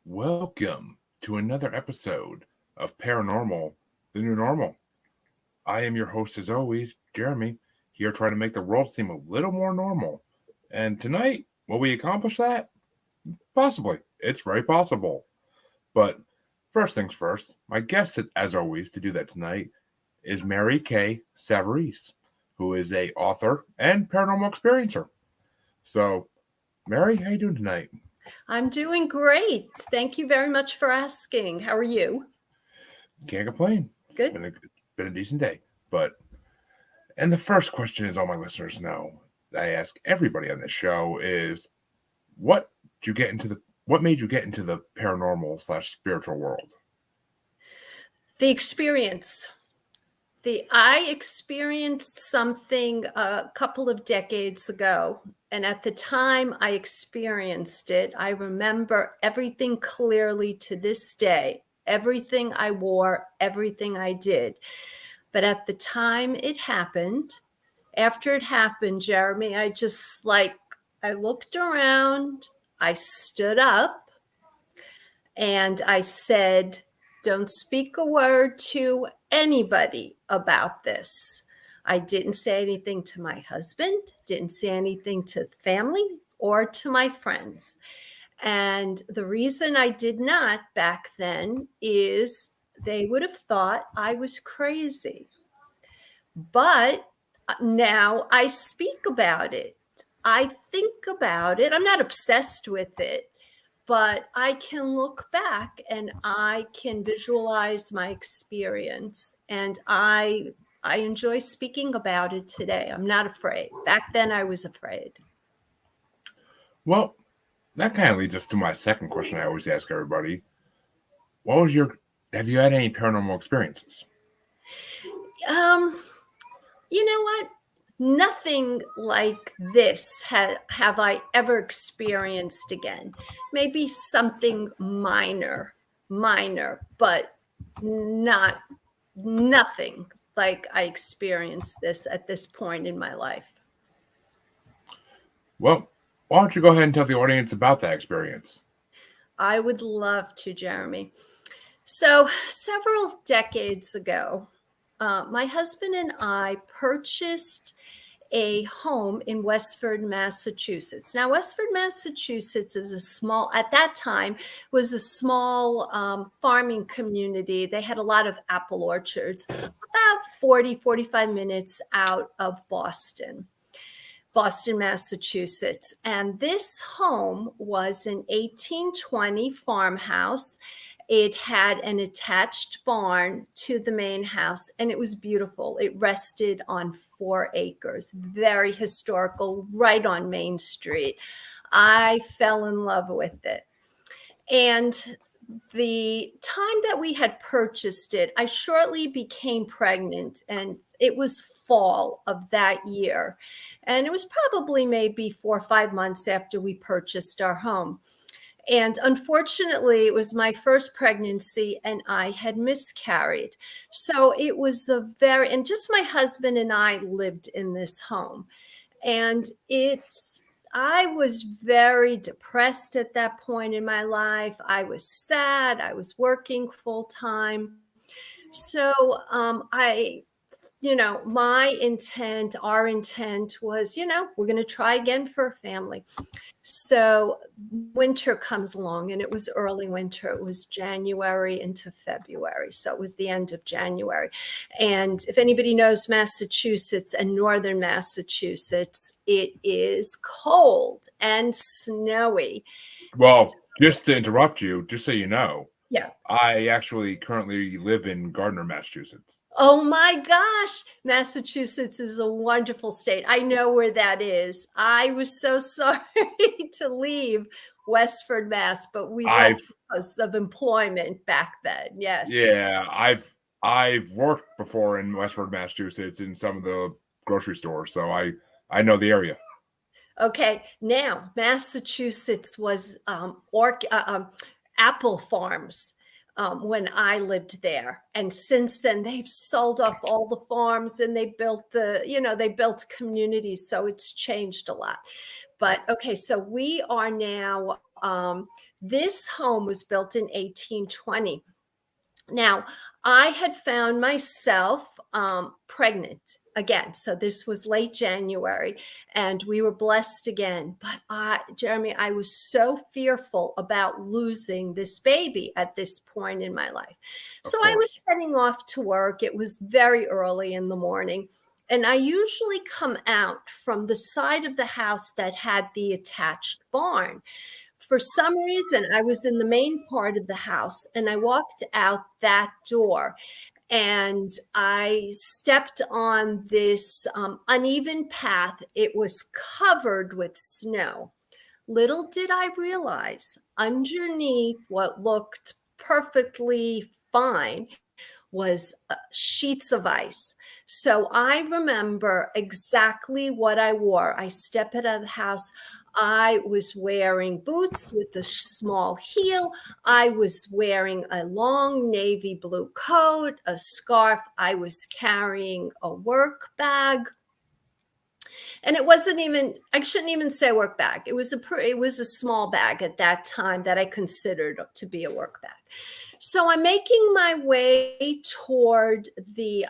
Welcome to another episode of Paranormal, the New Normal. I am your host, as always, Jeremy, here trying to make the world seem a little more normal. And tonight, will we accomplish that? Possibly. It's very possible. But first things first, my guest, as always, to do that tonight is Mary K. Savarese, who is a author and paranormal experiencer. So, Mary, how you doing tonight? I'm doing great. Thank you very much for asking. How are you? Can't complain. Good. It's been a decent day. And the first question, as all my listeners know, I ask everybody on this show is, what made you get into the paranormal/spiritual world? The experience. I experienced something a couple of decades ago, and at the time I experienced it, I remember everything clearly to this day. Everything I wore, everything I did. But at the time it happened, after it happened, Jeremy, I looked around, I stood up, and I said, don't speak a word to anybody about this. I didn't say anything to my husband, didn't say anything to family or to my friends. And the reason I did not back then is they would have thought I was crazy. But now I speak about it. I think about it. I'm not obsessed with it, but I can look back and I can visualize my experience. And I enjoy speaking about it today. I'm not afraid. Back then I was afraid. Well, that kind of leads us to my second question I always ask everybody. Have you had any paranormal experiences? You know what? Nothing like this have I ever experienced again. Maybe something minor, but nothing like I experienced this at this point in my life. Well, why don't you go ahead and tell the audience about that experience? I would love to, Jeremy. So several decades ago, my husband and I purchased a home in Westford, Massachusetts. Now, Westford, Massachusetts is at that time, was a small farming community. They had a lot of apple orchards, about 45 minutes out of Boston, Massachusetts. And this home was an 1820 farmhouse. It had an attached barn to the main house, and it was beautiful. It rested on 4 acres, very historical, right on Main Street. I fell in love with it. And the time that we had purchased it, I shortly became pregnant, and it was fall of that year. And it was probably maybe 4 or 5 months after we purchased our home. And unfortunately, it was my first pregnancy and I had miscarried. So it was and just my husband and I lived in this home. And I was very depressed at that point in my life. I was sad. I was working full time. So our intent was, we're going to try again for a family. So winter comes along, and it was early winter. It was January into February. So it was the end of January. And if anybody knows Massachusetts and northern Massachusetts, it is cold and snowy. Well, just to interrupt you, just so you know, yeah, I actually currently live in Gardner, Massachusetts. Oh my gosh, Massachusetts is a wonderful state. I know where that is. I was so sorry to leave Westford, Mass, but we left because of employment back then. Yes. Yeah, I've worked before in Westford, Massachusetts in some of the grocery stores, so I know the area. Okay, now Massachusetts was apple farms. when I lived there. And since then, they've sold off all the farms and they built they built communities. So it's changed a lot. But okay, so we are now, this home was built in 1820. Now, I had found myself pregnant again. So this was late January, and we were blessed again. But Jeremy, I was so fearful about losing this baby at this point in my life. Of So I was course. heading off to work. It was very early in the morning. And I usually come out from the side of the house that had the attached barn. For some reason, I was in the main part of the house and I walked out that door and I stepped on this uneven path. It was covered with snow. Little did I realize underneath what looked perfectly fine was sheets of ice. So I remember exactly what I wore. I stepped out of the house. I was wearing boots with a small heel. I was wearing a long navy blue coat, a scarf. I was carrying a work bag. And it wasn't even, I shouldn't even say work bag. It was a small bag at that time that I considered to be a work bag. So I'm making my way toward the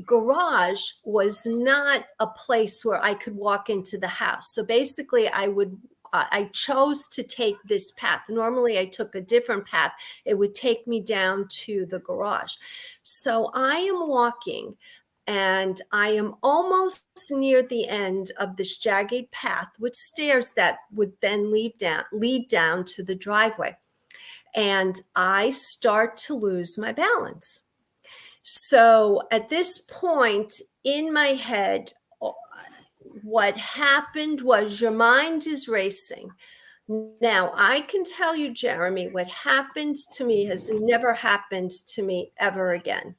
garage was not a place where I could walk into the house. So basically I chose to take this path. Normally I took a different path. It would take me down to the garage. So I am walking and I am almost near the end of this jagged path with stairs that would then lead down to the driveway. And I start to lose my balance. So at this point in my head, what happened was your mind is racing. Now, I can tell you, Jeremy, what happened to me has never happened to me ever again.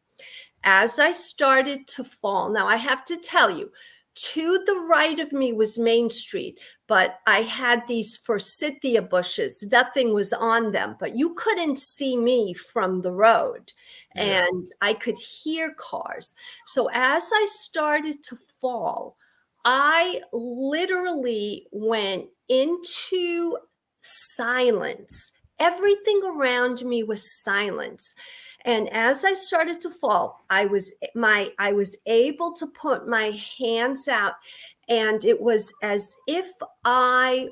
As I started to fall, now I have to tell you, to the right of me was Main Street, but I had these forsythia bushes. Nothing was on them, but you couldn't see me from the road. Yeah. And I could hear cars. So as I started to fall, I literally went into silence. Everything around me was silence. And as I started to fall, I was able to put my hands out, and it was as if my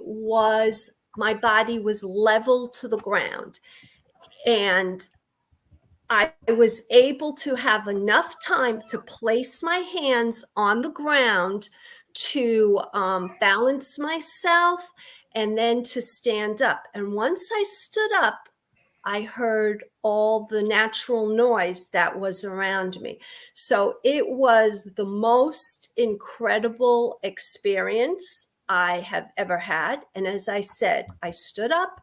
body was level to the ground. And I was able to have enough time to place my hands on the ground to balance myself and then to stand up. And once I stood up, I heard all the natural noise that was around me. So it was the most incredible experience I have ever had. And as I said, I stood up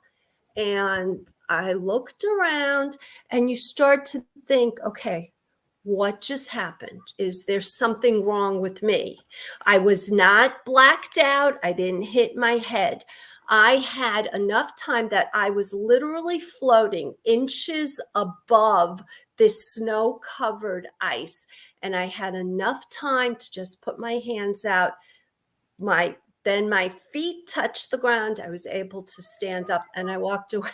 and I looked around, and you start to think, okay, what just happened? Is there something wrong with me? I was not blacked out. I didn't hit my head. I had enough time that I was literally floating inches above this snow-covered ice. And I had enough time to just put my hands out. Then my feet touched the ground. I was able to stand up and I walked away.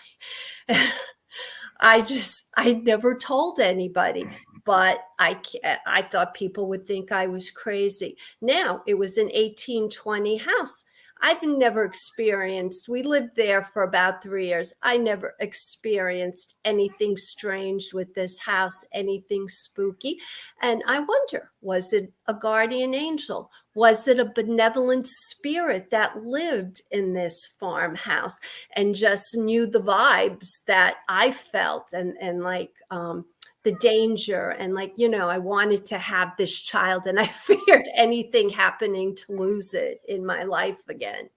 I never told anybody, but I thought people would think I was crazy. Now, it was an 1820 house. I've never experienced, we lived there for about 3 years. I never experienced anything strange with this house, anything spooky. And I wonder, was it a guardian angel? Was it a benevolent spirit that lived in this farmhouse and just knew the vibes that I felt and like, the danger and I wanted to have this child and I feared anything happening to lose it in my life again.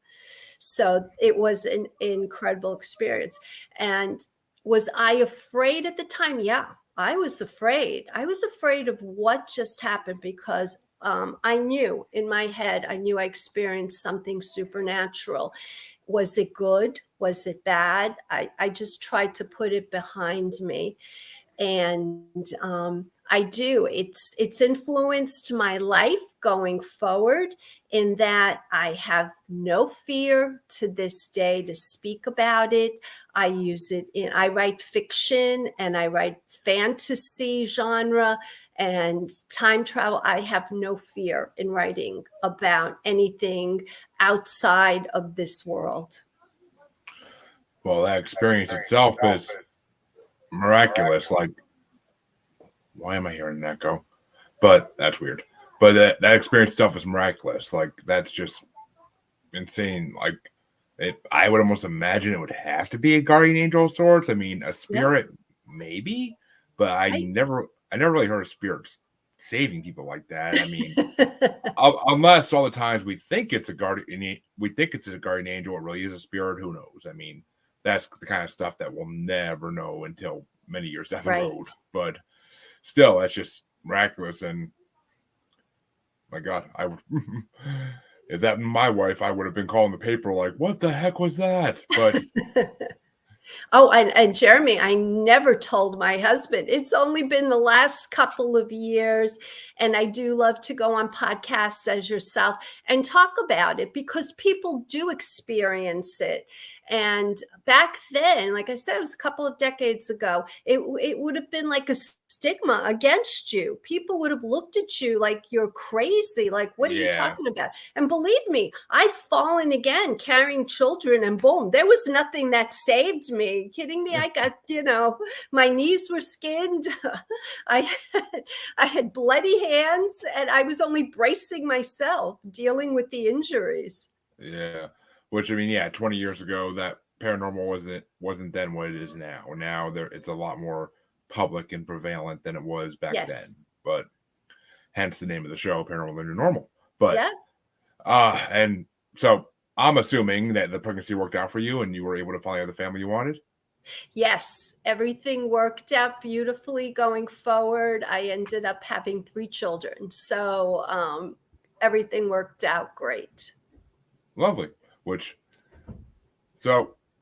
So it was an incredible experience. And was I afraid at the time? Yeah, I was afraid. I was afraid of what just happened because I knew in my head, I knew I experienced something supernatural. Was it good? Was it bad? I just tried to put it behind me. And I do. It's influenced my life going forward, in that I have no fear to this day to speak about it. I use it in, I write fiction and I write fantasy genre and time travel. I have no fear in writing about anything outside of this world. Well, that experience itself is miraculous. Like, why am I hearing an echo? But that's weird. But that experience itself is miraculous. Like, that's just insane. Like, I would almost imagine it would have to be a guardian angel of sorts. I mean, a Yeah. spirit, maybe, but I never really heard of spirits saving people like that. I mean, unless all the times we think it's a guardian angel, it really is a spirit. Who knows? I mean, that's the kind of stuff that we'll never know until many years down the road. But still, that's just miraculous. And my God, I would. If that my wife, I would have been calling the paper like, "What the heck was that?" But Oh, and Jeremy, I never told my husband. It's only been the last couple of years. And I do love to go on podcasts as yourself and talk about it, because people do experience it. And back then, like I said, it was a couple of decades ago, it would have been like a stigma against you. People would have looked at you like you're crazy. Like, what are you talking about? And believe me, I've fallen again carrying children, and boom, there was nothing that saved me. Kidding me? I got, my knees were skinned. I had bloody hands, and I was only bracing myself, dealing with the injuries. Yeah. Which, I mean, 20 years ago, that paranormal wasn't then what it is now. Now it's a lot more public and prevalent than it was back then. But hence the name of the show, Paranormal the New Normal. But and so I'm assuming that the pregnancy worked out for you and you were able to finally have the family you wanted. Yes, everything worked out beautifully going forward. I ended up having 3 children. So everything worked out great. Lovely.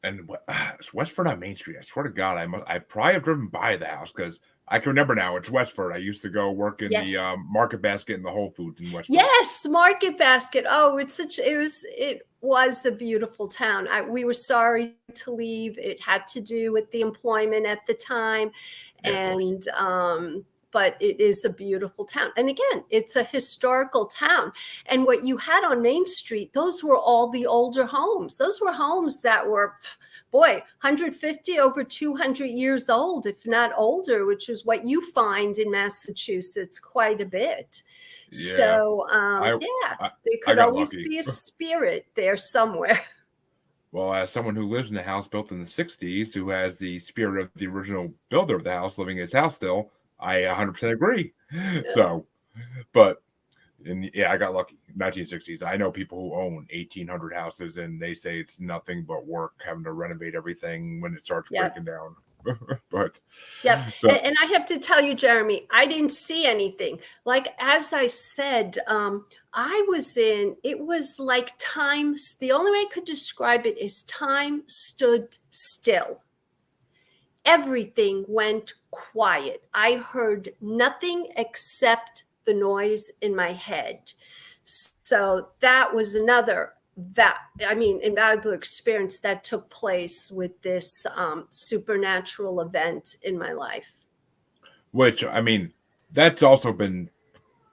And it's Westford on Main Street. I swear to God, I probably have driven by the house because I can remember now. It's Westford. I used to go work in the Market Basket in the Whole Foods in Westford. Yes, Market Basket. Oh, it was a beautiful town. We were sorry to leave. It had to do with the employment at the time, and but it is a beautiful town. And again, it's a historical town. And what you had on Main Street, those were all the older homes. Those were homes that were, 150, over 200 years old, if not older, which is what you find in Massachusetts quite a bit. Yeah. So, there could always be a spirit there somewhere. Well, as someone who lives in a house built in the 60s, who has the spirit of the original builder of the house living in his house still, I 100% agree. So, but I got lucky. 1960s. I know people who own 1,800 houses, and they say it's nothing but work having to renovate everything when it starts breaking down. But and I have to tell you, Jeremy, I didn't see anything. Like, as I said, it was like times. The only way I could describe it is time stood still. Everything went quiet. I heard nothing except the noise in my head. So that was another invaluable experience that took place with this supernatural event in my life. Which, I mean, that's also been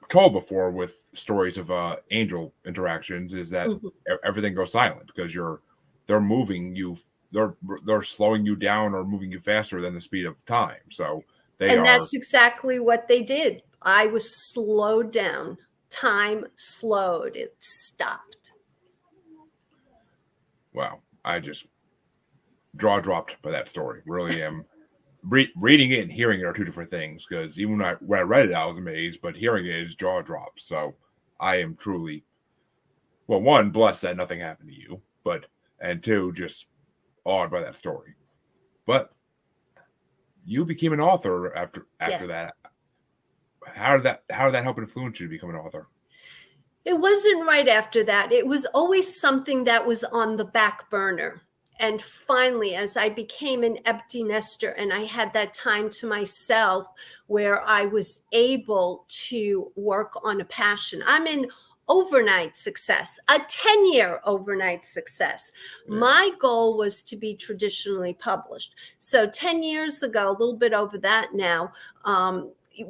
told before with stories of angel interactions, is that everything goes silent because they're moving you. They're slowing you down or moving you faster than the speed of time. So that's exactly what they did. I was slowed down. Time slowed. It stopped. Wow. I just jaw dropped by that story. Really am. Reading it and hearing it are two different things, because even when I read it, I was amazed, but hearing it is jaw dropped. So I am truly, well, one, blessed that nothing happened to you, and two, just awed by that story. But you became an author after that. How did that help influence you to become an author? It wasn't right after that. It was always something that was on the back burner. And finally, as I became an empty nester and I had that time to myself where I was able to work on a passion, I'm in overnight success, a 10-year overnight success. Yeah. My goal was to be traditionally published. So 10 years ago, a little bit over that now,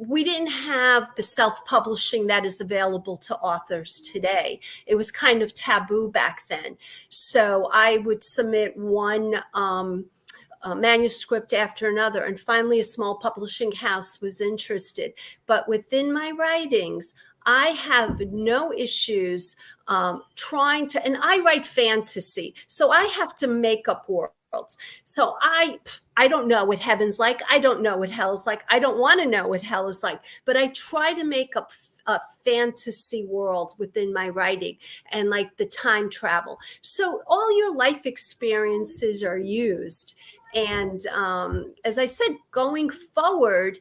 we didn't have the self-publishing that is available to authors today. It was kind of taboo back then. So I would submit one manuscript after another, and finally a small publishing house was interested. But within my writings, I have no issues trying to, and I write fantasy, so I have to make up worlds. So I don't know what heaven's like. I don't know what hell's like. I don't want to know what hell is like. But I try to make up a fantasy world within my writing, and like the time travel. So all your life experiences are used. And as I said, going forward,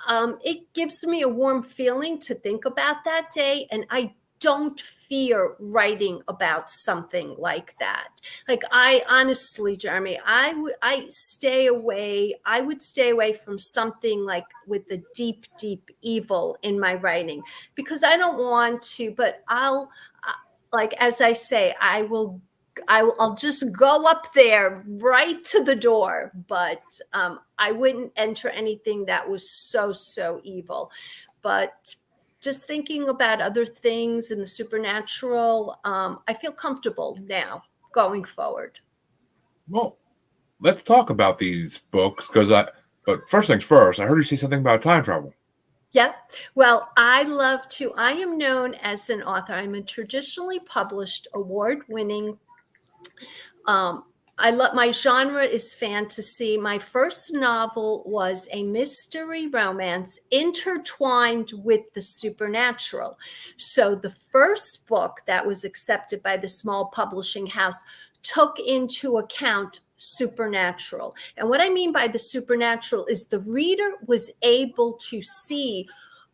it gives me a warm feeling to think about that day. And I don't fear writing about something like that. Like, I honestly, Jeremy, I would stay away from something like with the deep, deep evil in my writing, because I don't want to, but like, as I say, I'll just go up there right to the door, but I wouldn't enter anything that was so evil. But just thinking about other things in the supernatural, I feel comfortable now going forward. Well, let's talk about these books but first things first, I heard you say something about time travel. Yep. Well, I am known as an author. I'm a traditionally published, award-winning. My genre is fantasy. My first novel was a mystery romance intertwined with the supernatural. So the first book that was accepted by the small publishing house took into account supernatural. And what I mean by the supernatural is the reader was able to see,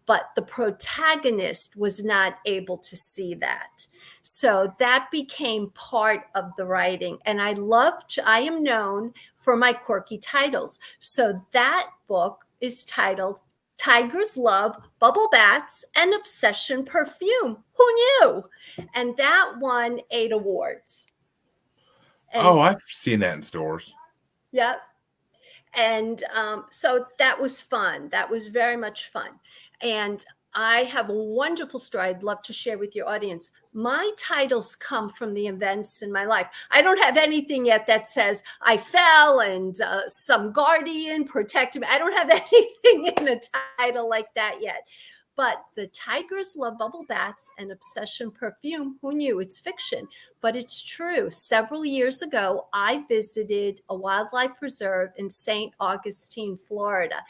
but the protagonist was not able to see that. So that became part of the writing. And I am known for my quirky titles. So that book is titled Tigers Love Bubble Bats and Obsession Perfume. Who knew? And that won 8 awards. And, I've seen that in stores. yeah. And so that was fun. That was very much fun. And I have a wonderful story I'd love to share with your audience. My titles come from the events in my life. I don't have anything yet that says I fell and some guardian protected me. I don't have anything in a title like that yet. But the Tigers Love Bubble Bats and Obsession Perfume, who knew? It's fiction, but it's true. Several years ago, I visited a wildlife reserve in St. Augustine, Florida.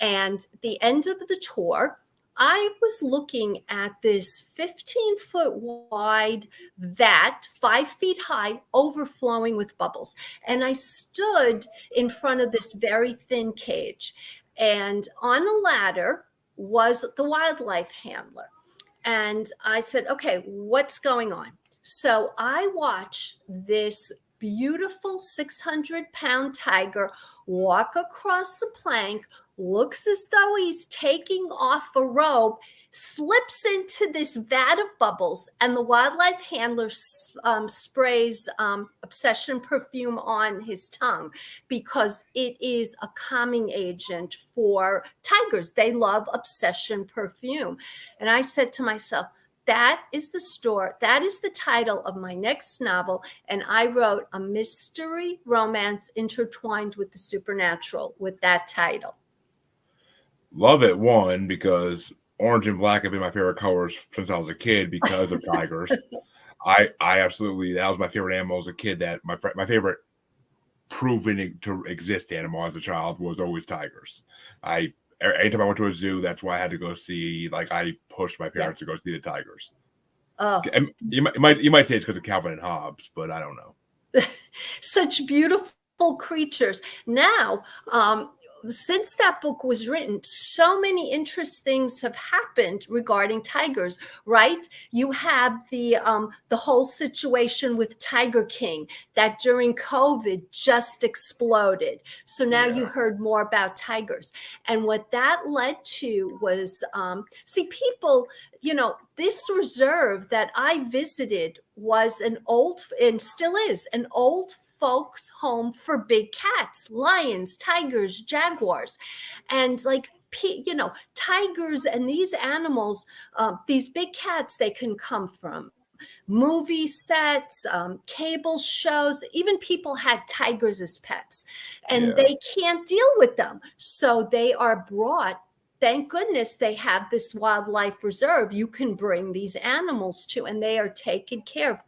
And the end of the tour, I was looking at this 15-foot wide vat, 5 feet high, overflowing with bubbles. And I stood in front of this very thin cage. And on a ladder was the wildlife handler. And I said, okay, what's going on? So I watch this beautiful 600-pound tiger walk across the plank, looks as though he's taking off a robe, slips into this vat of bubbles, and the wildlife handler sprays Obsession Perfume on his tongue because it is a calming agent for tigers. They love Obsession Perfume. And I said to myself, that is the story. That is the title of my next novel. And I wrote a mystery romance intertwined with the supernatural with that title. Love it, one, because orange and black have been my favorite colors since I was a kid because of tigers. I absolutely, that was my favorite animal as a kid. That my favorite proven to exist animal as a child was always tigers. Anytime I went to a zoo, that's why I had to go see. Like, I pushed my parents to go see the tigers. Oh, and you might say it's because of Calvin and Hobbes, but I don't know. Such beautiful creatures. Now, since that book was written, so many interesting things have happened regarding tigers, right? You have the whole situation with Tiger King that during COVID just exploded. So now you Yeah. heard more about tigers. And what that led to was, see, people, this reserve that I visited was an old, and still is, an old folks home for big cats, lions, tigers, jaguars. And like, tigers and these animals, these big cats, they can come from movie sets, cable shows. Even people had tigers as pets, and Yeah. they can't deal with them. So they are brought. Thank goodness they have this wildlife reserve you can bring these animals to, and they are taken care of.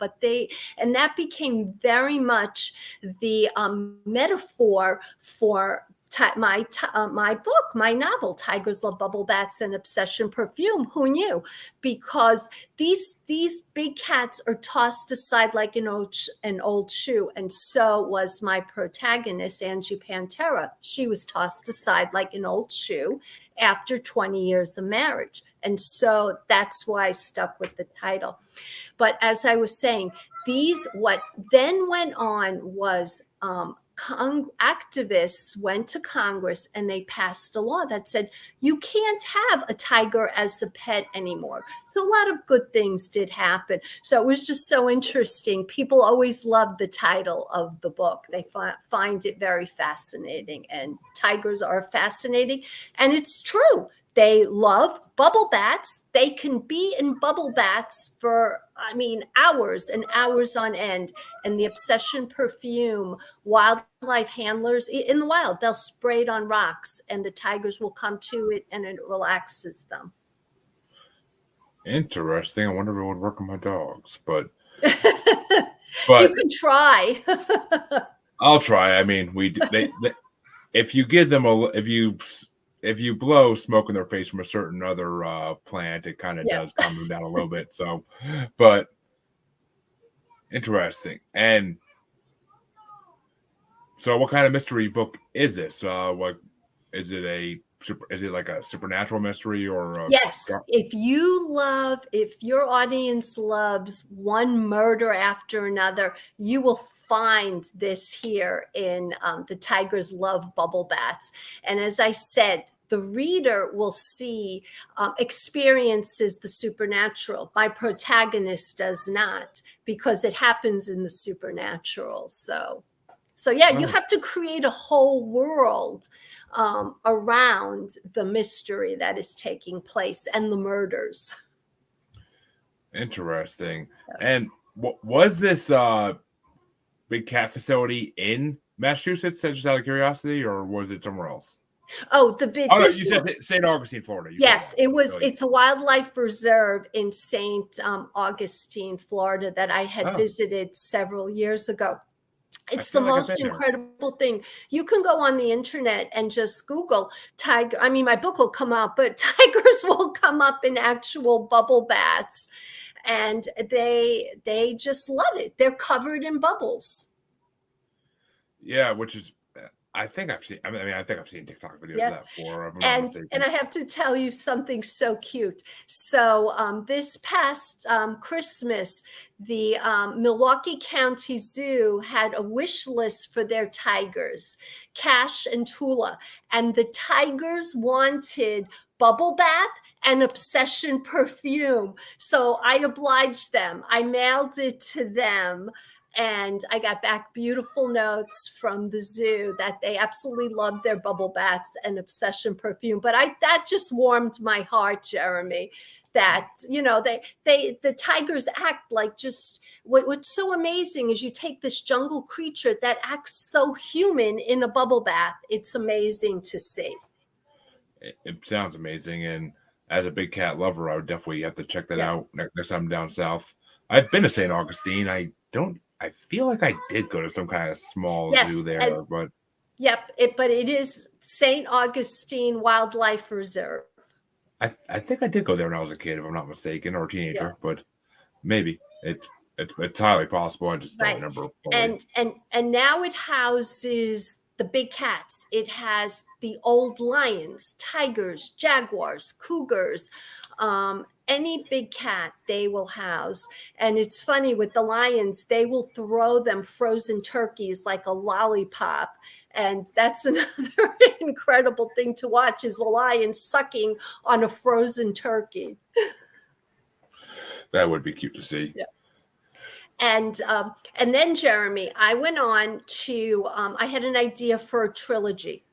And that became very much the metaphor for my book, my novel, Tigers Love Bubble Baths and Obsession Perfume. Who knew? Because these big cats are tossed aside like an old shoe, and so was my protagonist, Angie Pantera. She was tossed aside like an old shoe after 20 years of marriage, and so that's why I stuck with the title. But as I was saying, what then went on was, activists went to Congress and they passed a law that said you can't have a tiger as a pet anymore. So a lot of good things did happen. So it was just so interesting. People always love the title of the book. They find it very fascinating, and tigers are fascinating. And it's true. They love bubble baths. They can be in bubble baths for, hours and hours on end. And the Obsession Perfume wildlife handlers in the wild, they'll spray it on rocks and the tigers will come to it and it relaxes them. Interesting. I wonder if it would work on my dogs, but You can try. I'll try. I mean, if you give them if you blow smoke in their face from a certain other plant, it kind of Yeah. does calm them down a little bit. So, but interesting. And so, what kind of mystery book is this? What is it? Is it like a supernatural mystery or Yes, if your audience loves one murder after another, you will find this here in The Tigers Love Bubble Baths. And as I said, the reader will see, experiences the supernatural. My protagonist does not, because it happens in the supernatural. So yeah, you have to create a whole world around the mystery that is taking place and the murders. Interesting. And was this big cat facility in Massachusetts, just out of curiosity, or was it somewhere else? Oh, Oh, no, this you said St. Augustine, Florida. yes, it was. It's a wildlife reserve in St. Augustine, Florida, that I had visited several years ago. It's the most incredible thing. You can go on the internet and just Google tiger. I mean, my book will come out, but tigers will come up in actual bubble baths, and they just love it. They're covered in bubbles. Yeah, which is, I think I've seen. I think I've seen TikTok videos of that before. If I'm not mistaken. And I have to tell you something so cute. So this past Christmas, the Milwaukee County Zoo had a wish list for their tigers, Cash and Tula, and the tigers wanted bubble bath and Obsession Perfume. So I obliged them. I mailed it to them. And I got back beautiful notes from the zoo that they absolutely loved their bubble baths and Obsession Perfume. But that just warmed my heart, Jeremy, that, the tigers act like just what's so amazing is you take this jungle creature that acts so human in a bubble bath. It's amazing to see. It sounds amazing. And as a big cat lover, I would definitely have to check that out next time I'm down south. I've been to St. Augustine. I feel like I did go to some kind of small zoo there, but but it is St. Augustine Wildlife Reserve. I think I did go there when I was a kid, if I'm not mistaken, or a teenager, but maybe it's highly possible. I just don't remember fully. And now it houses the big cats. It has the old lions, tigers, jaguars, cougars, any big cat they will house. And it's funny with the lions, they will throw them frozen turkeys like a lollipop. And that's another incredible thing to watch, is a lion sucking on a frozen turkey. That would be cute to see. Yeah. And then, Jeremy, I went on to, I had an idea for a trilogy.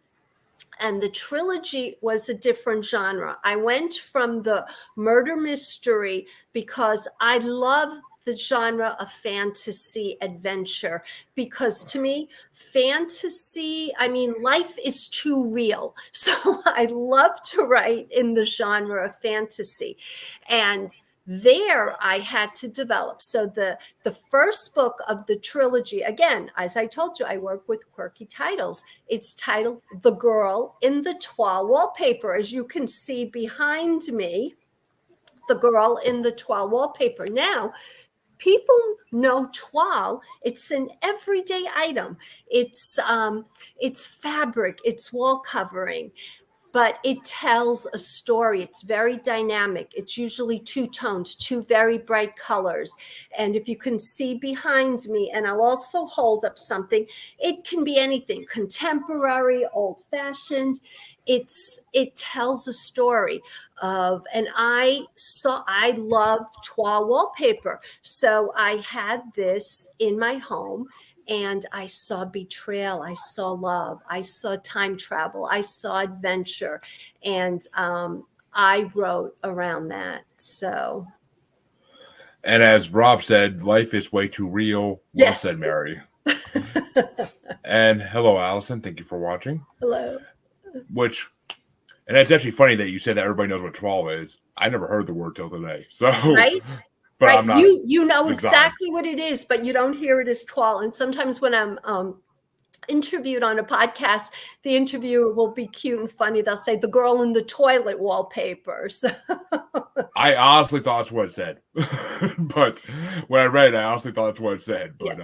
And the trilogy was a different genre. I went from the murder mystery because I love the genre of fantasy adventure, because to me, fantasy, I mean, life is too real. So I love to write in the genre of fantasy. And there I had to develop. So the first book of the trilogy, again, as I told you, I work with quirky titles. It's titled The Girl in the Toile Wallpaper. As you can see behind me, The Girl in the Toile Wallpaper. Now, people know toile. It's an everyday item. It's fabric, it's wall covering, but it tells a story. It's very dynamic. It's usually two tones, two very bright colors. And if you can see behind me, and I'll also hold up something, it can be anything, contemporary, old fashioned. It tells a story of, and I love toile wallpaper. So I had this in my home. And I saw betrayal, I saw love, I saw time travel, I saw adventure, and I wrote around that. So, And as Rob said, life is way too real. Well yes. said, Mary. And hello, Allison. Thank you for watching. Hello. And it's actually funny that you said that everybody knows what toile is. I never heard the word till today. So, right. But right. I'm not. You know exactly what it is, but you don't hear it as toile. And sometimes when I'm interviewed on a podcast, the interviewer will be cute and funny. They'll say, the girl in the toilet wallpaper. So I honestly thought that's what it said. But when I read it, I honestly thought that's what it said. But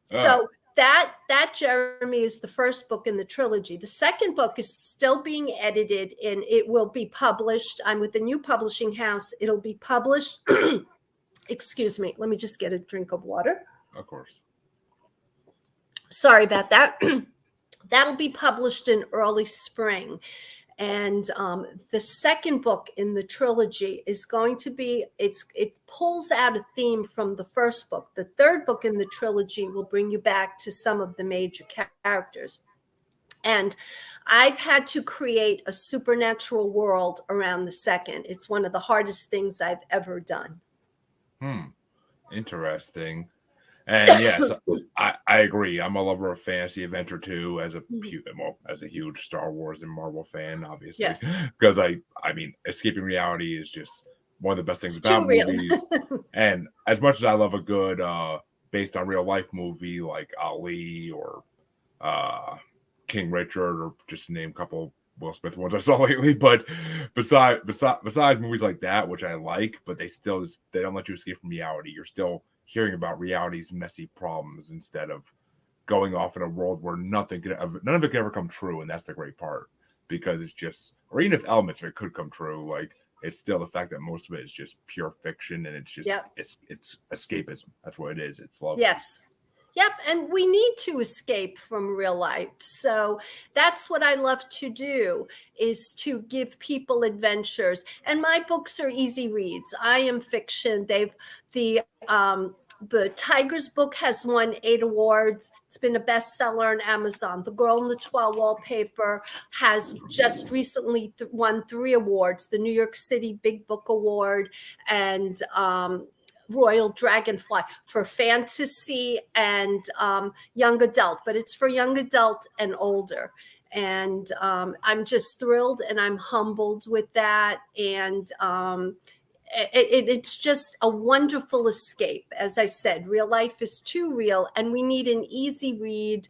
so that Jeremy is the first book in the trilogy. The second book is still being edited and it will be published. I'm with a new publishing house. It'll be published. Excuse me. Let me just get a drink of water. Of course. Sorry about that. That'll be published in early spring. And the second book in the trilogy is going to be, it pulls out a theme from the first book. The third book in the trilogy will bring you back to some of the major characters. And I've had to create a supernatural world around the second. It's one of the hardest things I've ever done. Interesting. And yes, I agree. I'm a lover of fantasy adventure too, as a huge Star Wars and Marvel fan, obviously. Yes. Because I mean, escaping reality is just one of the best things about movies. And as much as I love a good based on real life movie like Ali or King Richard, or just to name a couple Will Smith ones I saw lately, but besides movies like that, which I like, but they don't let you escape from reality. You're still hearing about reality's messy problems instead of going off in a world where none of it could ever come true. And that's the great part, because it's just, or even if elements of it could come true, like it's still the fact that most of it is just pure fiction, and it's just it's escapism. That's what it is. It's love. Yes. Yep. And we need to escape from real life. So that's what I love to do, is to give people adventures. And my books are easy reads. I am fiction. The Tigers book has won 8 awards. It's been a bestseller on Amazon. The Girl in the Toile Wallpaper has just recently won 3 awards, the New York City Big Book Award and Royal Dragonfly, for fantasy and young adult, but it's for young adult and older. And I'm just thrilled and I'm humbled with that. And it's just a wonderful escape. As I said, real life is too real, and we need an easy read,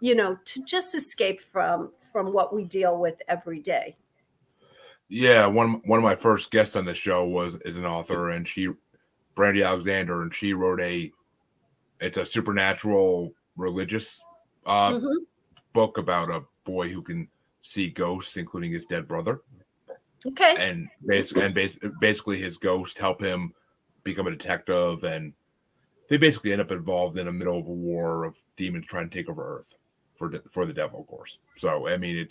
to just escape from what we deal with every day. Yeah, one of my first guests on this show is an author, and Brandy Alexander, and she wrote it's a supernatural religious book about a boy who can see ghosts, including his dead brother. Okay. And basically his ghost help him become a detective, and they basically end up involved in the middle of a war of demons trying to take over Earth for the devil, of course. So I mean,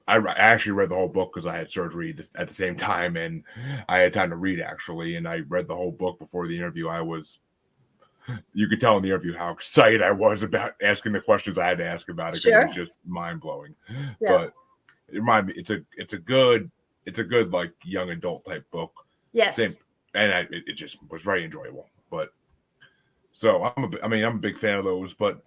I actually read the whole book because I had surgery at the same time, and I had time to read actually, and I read the whole book before the interview. You could tell in the interview how excited I was about asking the questions I had to ask about it, because it was Sure. just mind blowing. Yeah. But it reminded me, it's a good like young adult type book. Yes. Same, and it just was very enjoyable. But so I'm a big fan of those. But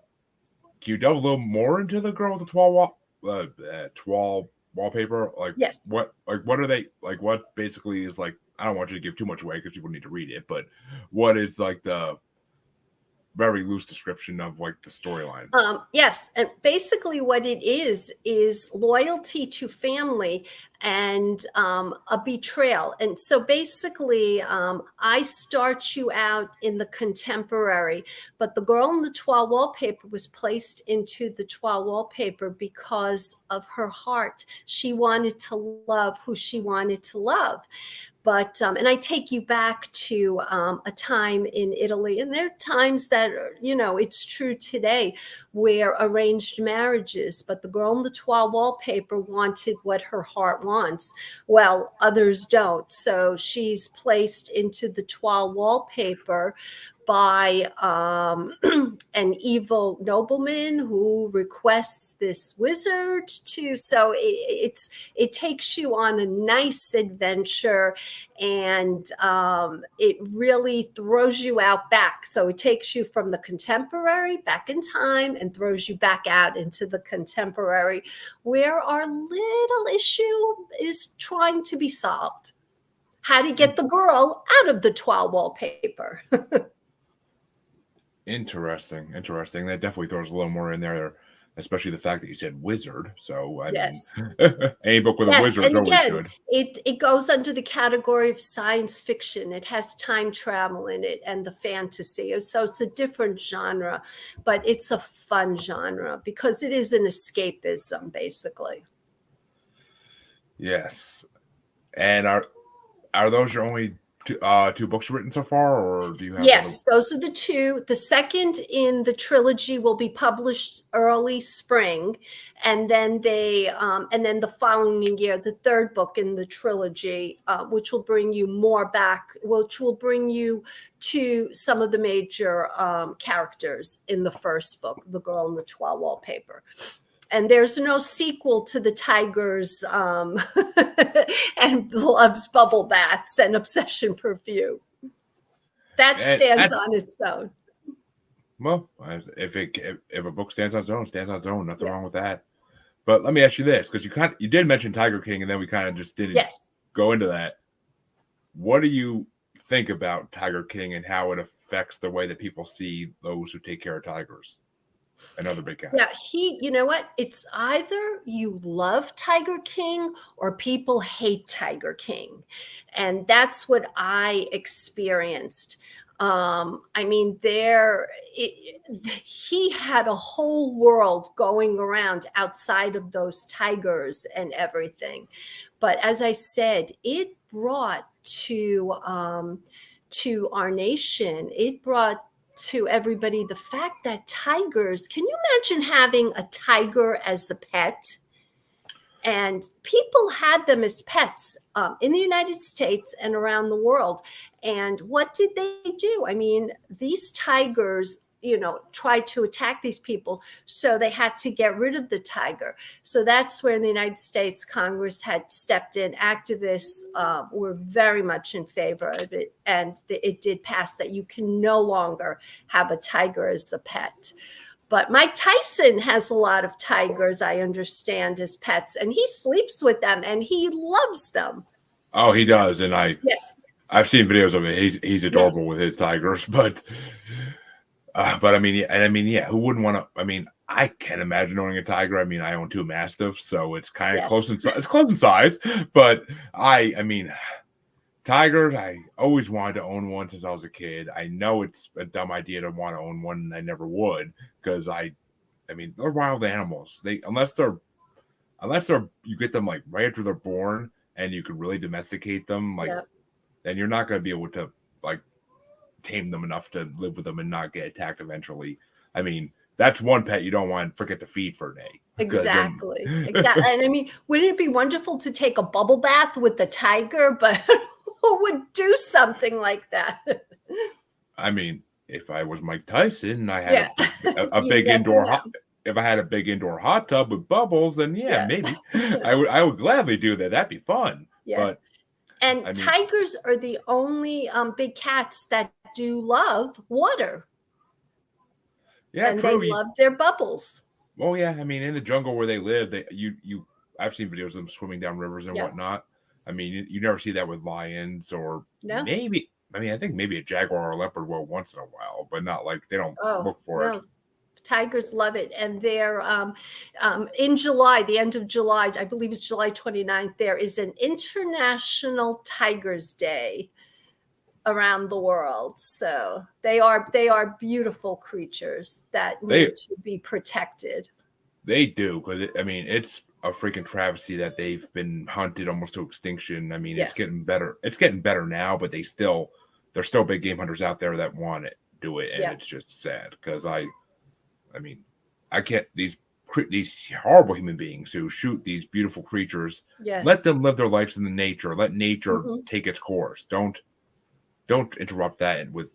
can you delve a little more into the girl with the Toile wallpaper? Yes. What are they like? What basically is like? I don't want you to give too much away because people need to read it. But what is like the very loose description of like the storyline? Yes, and basically what it is loyalty to family and a betrayal. And so basically, I start you out in the contemporary, but the girl in the Toile wallpaper was placed into the Toile wallpaper because of her heart. She wanted to love who she wanted to love. But and I take you back to a time in Italy, and there are times that it's true today, where arranged marriages, but the girl in the Toile wallpaper wanted what her heart wants. Well, others don't, so she's placed into the Toile wallpaper by an evil nobleman who requests this wizard to. So it takes you on a nice adventure, and it really throws you out back. So it takes you from the contemporary back in time and throws you back out into the contemporary, where our little issue is trying to be solved. How to get the girl out of the Toile wallpaper. Interesting. That definitely throws a little more in there, especially the fact that you said wizard. So I mean, any book with a wizard is always good. It goes under the category of science fiction. It has time travel in it and the fantasy. So it's a different genre, but it's a fun genre because it is an escapism, basically. Yes. And are those your only two books written so far, or do you have? Yes, those are the two. The second in the trilogy will be published early spring, and then the following year, the third book in the trilogy, which will bring you more back, which will bring you to some of the major characters in the first book, The Girl in the Toile Wallpaper. And there's no sequel to the Tigers and loves bubble baths and obsession perfume. That stands on its own. Well, if a book stands on its own, stands on its own. Nothing wrong with that. But let me ask you this, because you did mention Tiger King, and then we kind of just didn't go into that. What do you think about Tiger King and how it affects the way that people see those who take care of tigers? Another big cast. Yeah, you know what? It's either you love Tiger King or people hate Tiger King. And that's what I experienced. I mean, he had a whole world going around outside of those tigers and everything. But as I said, it brought to our nation, it brought to everybody the fact that tigers, can you imagine having a tiger as a pet? And people had them as pets in the United States and around the world. And what did they do? I mean, these tigers, tried to attack these people. So they had to get rid of the tiger. So that's where in the United States, Congress had stepped in. Activists were very much in favor of it. And it did pass that you can no longer have a tiger as a pet. But Mike Tyson has a lot of tigers, I understand, as pets, and he sleeps with them and he loves them. Oh, he does. And I've seen videos of it. He's adorable with his tigers, but I mean, who wouldn't want to? I mean, I can't imagine owning a tiger. I mean, I own 2 mastiffs, so it's kind of close in size. It's close in size, but I mean, tigers. I always wanted to own one since I was a kid. I know it's a dumb idea to want to own one, and I never would because I mean, they're wild animals. Unless you get them like right after they're born and you can really domesticate them, like Yeah. then you're not going to be able to like tame them enough to live with them and not get attacked eventually. I mean, that's one pet you don't want to forget to feed for a day. Because then, Exactly. Exactly. And I mean, wouldn't it be wonderful to take a bubble bath with the tiger? But who would do something like that? I mean, if I was Mike Tyson and I had Yeah. a You big never indoor know. if I had a big indoor hot tub with bubbles, then yeah, Yeah. maybe I would gladly do that. That'd be fun. Yeah. But I And mean, tigers are the only big cats that do love water, yeah, and they true. love their bubbles. Oh yeah, I mean, in the jungle where they live, I've seen videos of them swimming down rivers and Yeah. whatnot. I mean, you never see that with lions or No. maybe. I mean, I think maybe a jaguar or a leopard will once in a while, but not like they don't Oh, look for it. no. Tigers love it. And they're in July, the end of July, I believe it's July 29th, there is an International Tigers Day around the world. So they are beautiful creatures that They need to be protected. They do, because I mean, it's a freaking travesty that they've been hunted almost to extinction. I mean, it's Yes. getting better. It's getting better now, but there's still big game hunters out there that want to do it, and Yeah. it's just sad because I mean, I can't these horrible human beings who shoot these beautiful creatures. Yes. Let them live their lives in the nature. Let nature Mhm. take its course. Don't interrupt that with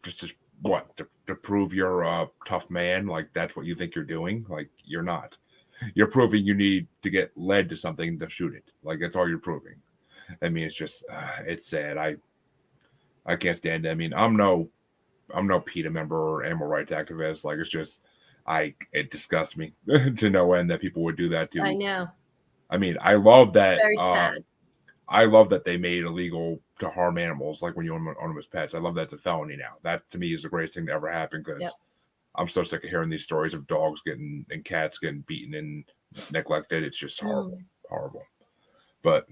just to prove you're a tough man. Like that's what you think you're doing. Like you're not. You're proving you need to get led to something to shoot it. Like that's all you're proving. I mean, it's just it's sad. I can't stand it. I mean, I'm no PETA member or animal rights activist. Like it's just it disgusts me to no end that people would do that I to. know. I mean, I love that. Very sad. I love that they made it illegal to harm animals, like when you own them as pets. I love that's a felony now. That to me is the greatest thing to ever happen because Yep. I'm so sick of hearing these stories of dogs and cats getting beaten and neglected. It's just horrible, horrible. But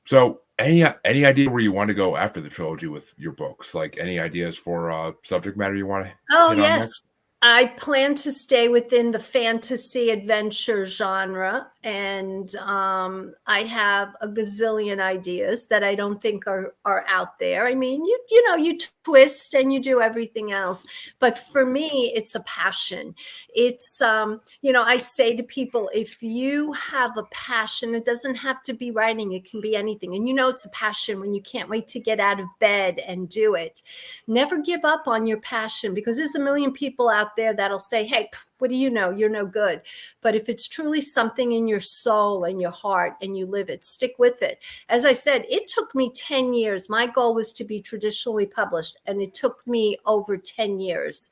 so any idea where you want to go after the trilogy with your books? Like any ideas for subject matter you want to Oh, hit on yes. next? I plan to stay within the fantasy adventure genre, and I have a gazillion ideas that I don't think are out there. I mean, you twist and you do everything else, but for me, it's a passion. It's I say to people, if you have a passion, it doesn't have to be writing; it can be anything. And it's a passion when you can't wait to get out of bed and do it. Never give up on your passion, because there's a million people out there that'll say, hey, what do you know? You're no good. But if it's truly something in your soul and your heart and you live it, stick with it. As I said, it took me 10 years. My goal was to be traditionally published, and it took me over 10 years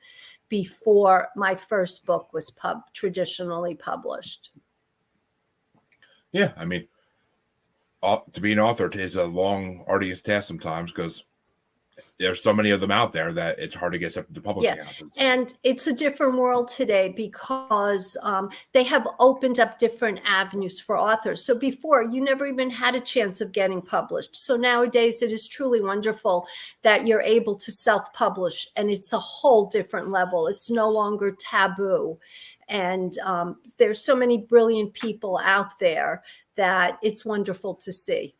before my first book was traditionally published. Yeah, I mean, to be an author is a long, arduous task sometimes because there's so many of them out there that it's hard to get accepted to publishing houses. And it's a different world today because they have opened up different avenues for authors. So before, you never even had a chance of getting published. So nowadays, it is truly wonderful that you're able to self-publish, and it's a whole different level. It's no longer taboo. And there's so many brilliant people out there that it's wonderful to see.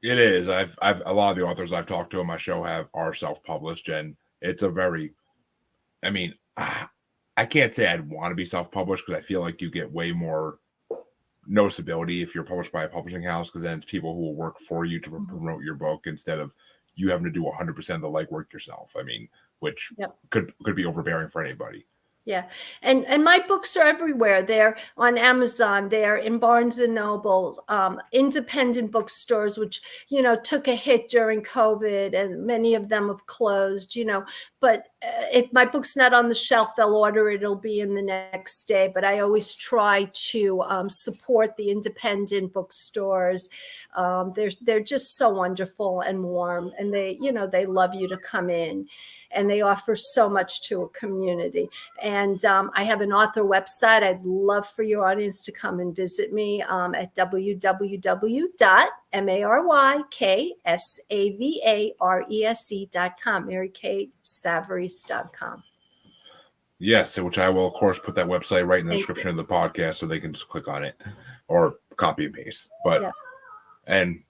It is. I've a lot of the authors I've talked to on my show are self-published, and it's a very. I mean, I can't say I'd want to be self-published because I feel like you get way more noticeability if you're published by a publishing house, because then it's people who will work for you to promote your book instead of you having to do 100% of the legwork yourself. I mean, which could be overbearing for anybody. Yeah. And my books are everywhere. They're on Amazon. They're in Barnes and Noble, independent bookstores, which, took a hit during COVID, and many of them have closed, but if my book's not on the shelf, they'll order it. It'll be in the next day. But I always try to support the independent bookstores. They're just so wonderful and warm, and they love you to come in, and they offer so much to a community. And I have an author website. I'd love for your audience to come and visit me at www.maryksavares.com, maryksavarese.com. Yes, which I will, of course, put that website right in the Thank you. description of the podcast so they can just click on it or copy and paste. But, Yeah. and,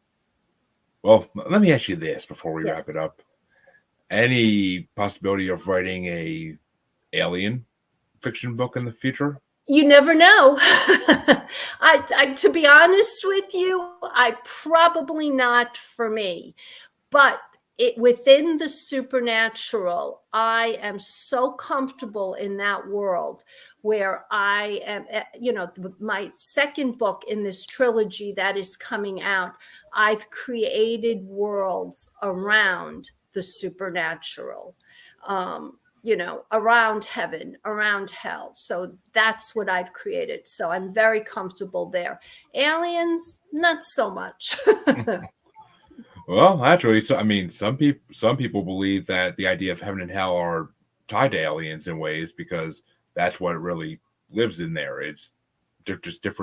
well, let me ask you this before we Yes. wrap it up. Any possibility of writing a alien fiction book in the future? You never know. To be honest with you, I probably not for me. But within the supernatural, I am so comfortable in that world where I am, my second book in this trilogy that is coming out, I've created worlds around the supernatural. Around heaven, around hell. So that's what I've created. So I'm very comfortable there. Aliens, not so much. Well, actually, so I mean, some people believe that the idea of heaven and hell are tied to aliens in ways because that's what really lives in there. It's just Yep.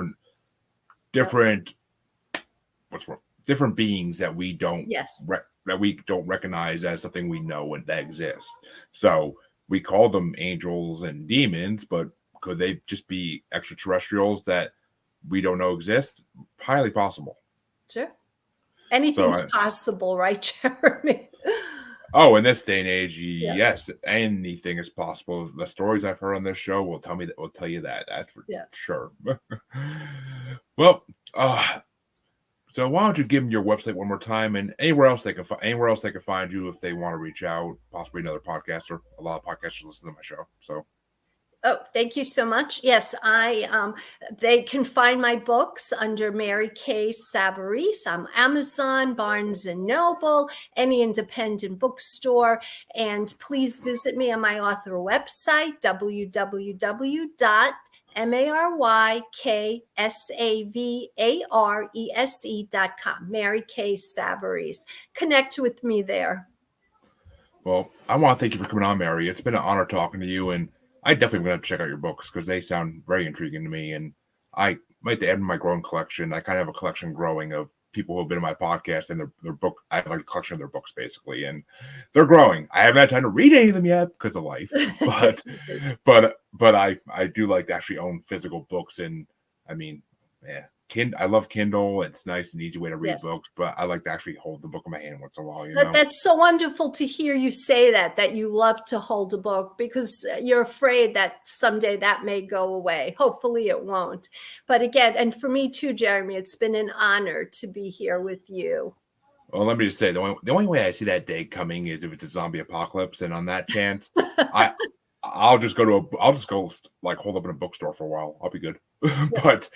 different what's wrong? Different beings that we don't Yes. recognize as something we know and that exists. So we call them angels and demons, but could they just be extraterrestrials that we don't know exist? Highly possible. Sure. So Anything's possible, right, Jeremy? oh, in this day and age, Yeah. yes, anything is possible. The stories I've heard on this show will tell you that. That's for Yeah. sure. Well, so why don't you give them your website one more time and anywhere else they can find you if they want to reach out, possibly another podcaster. A lot of podcasters listen to my show. So Oh, thank you so much. Yes, they can find my books under Mary Kay Savarese on Amazon, Barnes and Noble, any independent bookstore. And please visit me on my author website, www.maryksavares.com. Mary Kay Savarese. Connect with me there. well, I want to thank you for coming on, Mary. It's been an honor talking to you, and I definitely going to check out your books because they sound very intriguing to me. And I might add to my growing collection. I kind of have a collection growing of people who have been in my podcast and their book. I have like a collection of their books basically, and they're growing. I haven't had time to read any of them yet because of life, but I do like to actually own physical books. And I mean, yeah, I love Kindle. It's nice and easy way to read Yes. books, but I like to actually hold the book in my hand once in a while. That's so wonderful to hear you say that you love to hold a book because you're afraid that someday that may go away. Hopefully it won't. But again, and for me too, Jeremy, it's been an honor to be here with you. Well, let me just say the only way I see that day coming is if it's a zombie apocalypse, and on that chance, I I'll just go like hold up in a bookstore for a while. I'll be good. but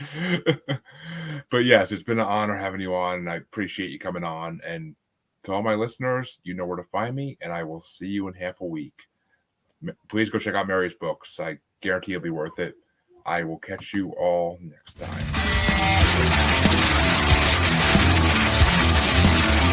but yes, it's been an honor having you on, and I appreciate you coming on. And to all my listeners, you know where to find me, and I will see you in half a week. Please go check out Mary's books. I guarantee it'll be worth it. I will catch you all next time.